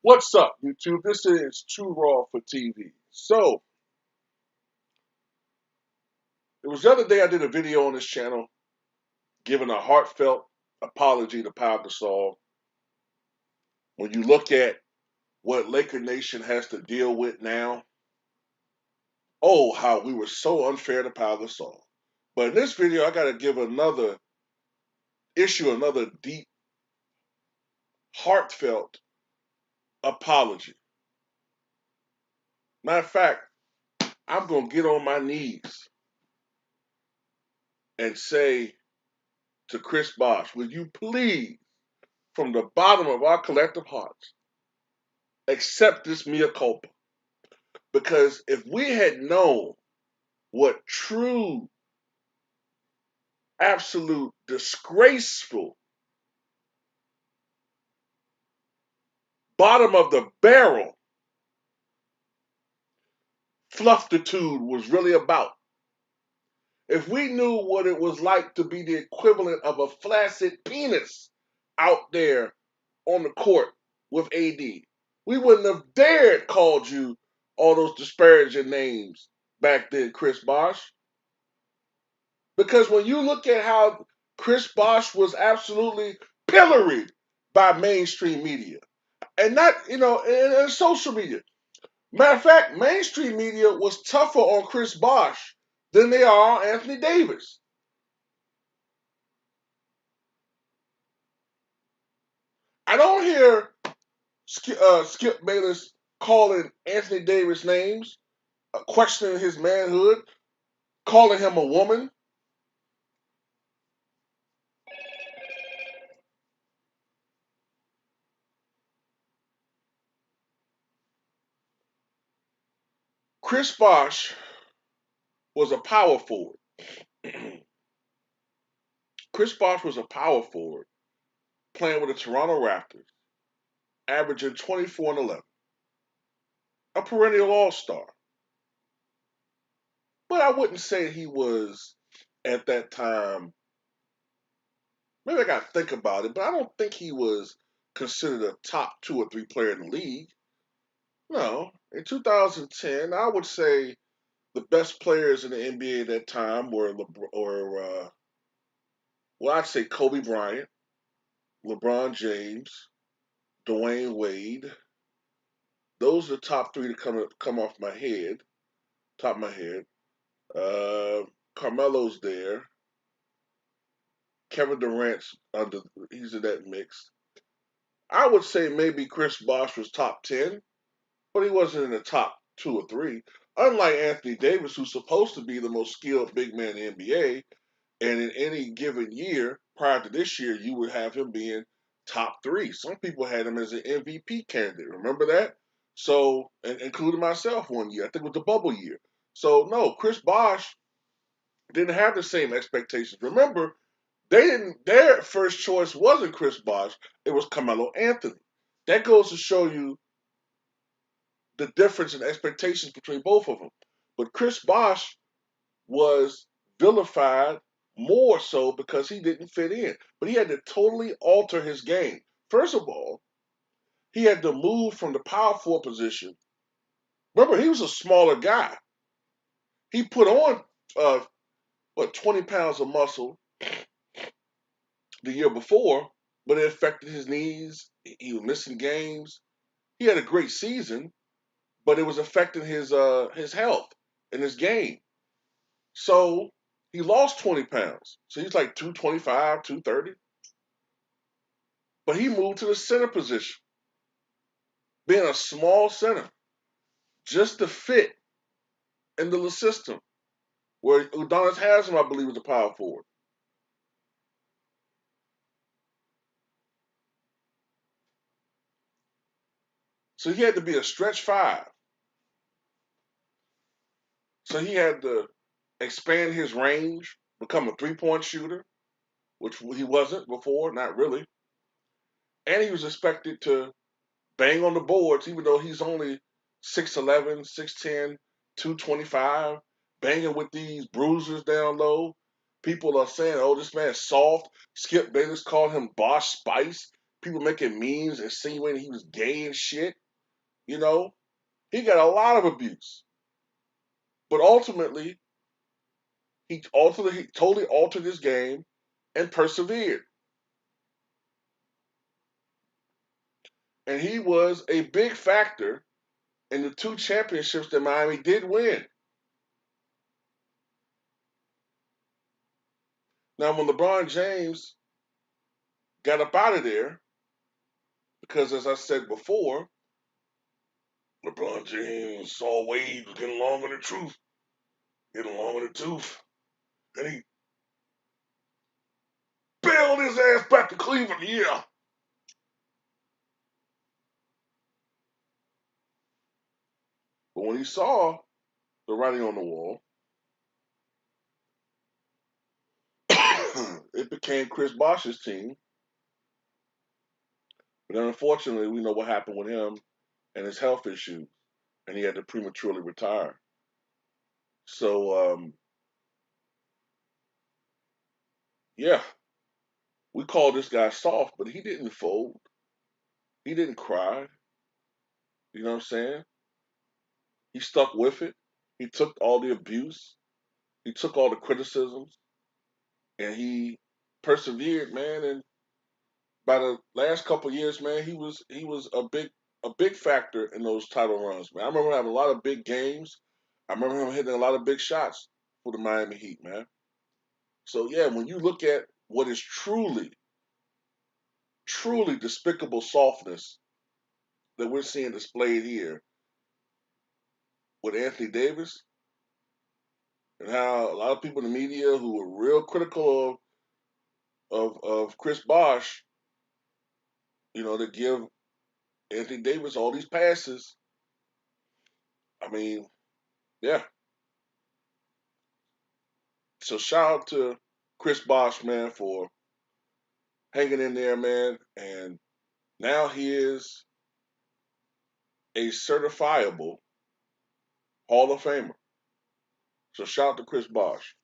What's up, YouTube? This is Too Raw for TV. So, it was the other day I did a video on this channel giving a heartfelt apology to Pau Gasol. When you look at what Laker Nation has to deal with now, oh, how we were so unfair to Pau Gasol. But in this video, I got to give another deep, heartfelt apology. Matter of fact, I'm going to get on my knees and say to Chris Bosh, will you please, from the bottom of our collective hearts, accept this mea culpa? Because if we had known what true, absolute, disgraceful, bottom of the barrel fluffitude was really about, if we knew what it was like to be the equivalent of a flaccid penis out there on the court with AD, we wouldn't have dared called you all those disparaging names back then, Chris Bosh. Because when you look at how Chris Bosh was absolutely pilloried by mainstream media, and not, and social media. Matter of fact, mainstream media was tougher on Chris Bosh than they are on Anthony Davis. I don't hear Skip Bayless calling Anthony Davis names, questioning his manhood, calling him a woman. Chris Bosh was a power forward. Chris Bosh was a power forward playing with the Toronto Raptors, averaging 24 and 11. A perennial all-star. But I wouldn't say he was, at that time, maybe I got to think about it, but I don't think he was considered a top 2 or 3 player in the league. No. In 2010, I would say the best players in the NBA at that time were, I'd say Kobe Bryant, LeBron James, Dwayne Wade. Those are the top 3 to come off my head, top of my head. Carmelo's there. Kevin Durant's he's in that mix. I would say maybe Chris Bosh was top 10, but he wasn't in the top 2 or 3. Unlike Anthony Davis, who's supposed to be the most skilled big man in the NBA, and in any given year prior to this year, you would have him being top 3. Some people had him as an MVP candidate. Remember that? So, and including myself one year. I think it was the bubble year. So, no, Chris Bosh didn't have the same expectations. Remember, their first choice wasn't Chris Bosh, it was Carmelo Anthony. That goes to show you the difference in expectations between both of them. But Chris Bosh was vilified more so because he didn't fit in. But he had to totally alter his game. First of all, he had to move from the power forward position. Remember, he was a smaller guy. He put on 20 pounds of muscle the year before, but it affected his knees. He was missing games. He had a great season, but it was affecting his health and his game. So he lost 20 pounds. So he's like 225, 230. But he moved to the center position, being a small center, just to fit into the system where Udonis Haslam, I believe, was a power forward. So he had to be a stretch 5. So he had to expand his range, become a 3-point shooter, which he wasn't before, not really. And he was expected to bang on the boards, even though he's only 6'11", 6'10", 225, banging with these bruisers down low. People are saying, oh, this man's soft. Skip Bayless called him Bosh Spice. people making memes, insinuating he was gay and shit. You know, he got a lot of abuse, but he totally altered his game and persevered. And he was a big factor in the two championships that Miami did win. Now, when LeBron James got up out of there, because as I said before, LeBron James saw Wade was getting along with the truth, getting along with the tooth, and he bailed his ass back to Cleveland. Yeah. But when he saw the writing on the wall, it became Chris Bosh's team. But then unfortunately, we know what happened with him and his health issues, and he had to prematurely retire. So, yeah, we call this guy soft, but he didn't fold. He didn't cry. You know what I'm saying? He stuck with it. He took all the abuse. He took all the criticisms, and he persevered, man. And by the last couple of years, man, he was a big factor in those title runs, man. I remember having a lot of big games. I remember him hitting a lot of big shots for the Miami Heat, man. So yeah, when you look at what is truly, truly despicable softness that we're seeing displayed here with Anthony Davis, and how a lot of people in the media who were real critical of Chris Bosh, to give Anthony Davis all these passes. I mean, yeah. So shout out to Chris Bosh, man, for hanging in there, man. And now he is a certifiable Hall of Famer. So shout out to Chris Bosh.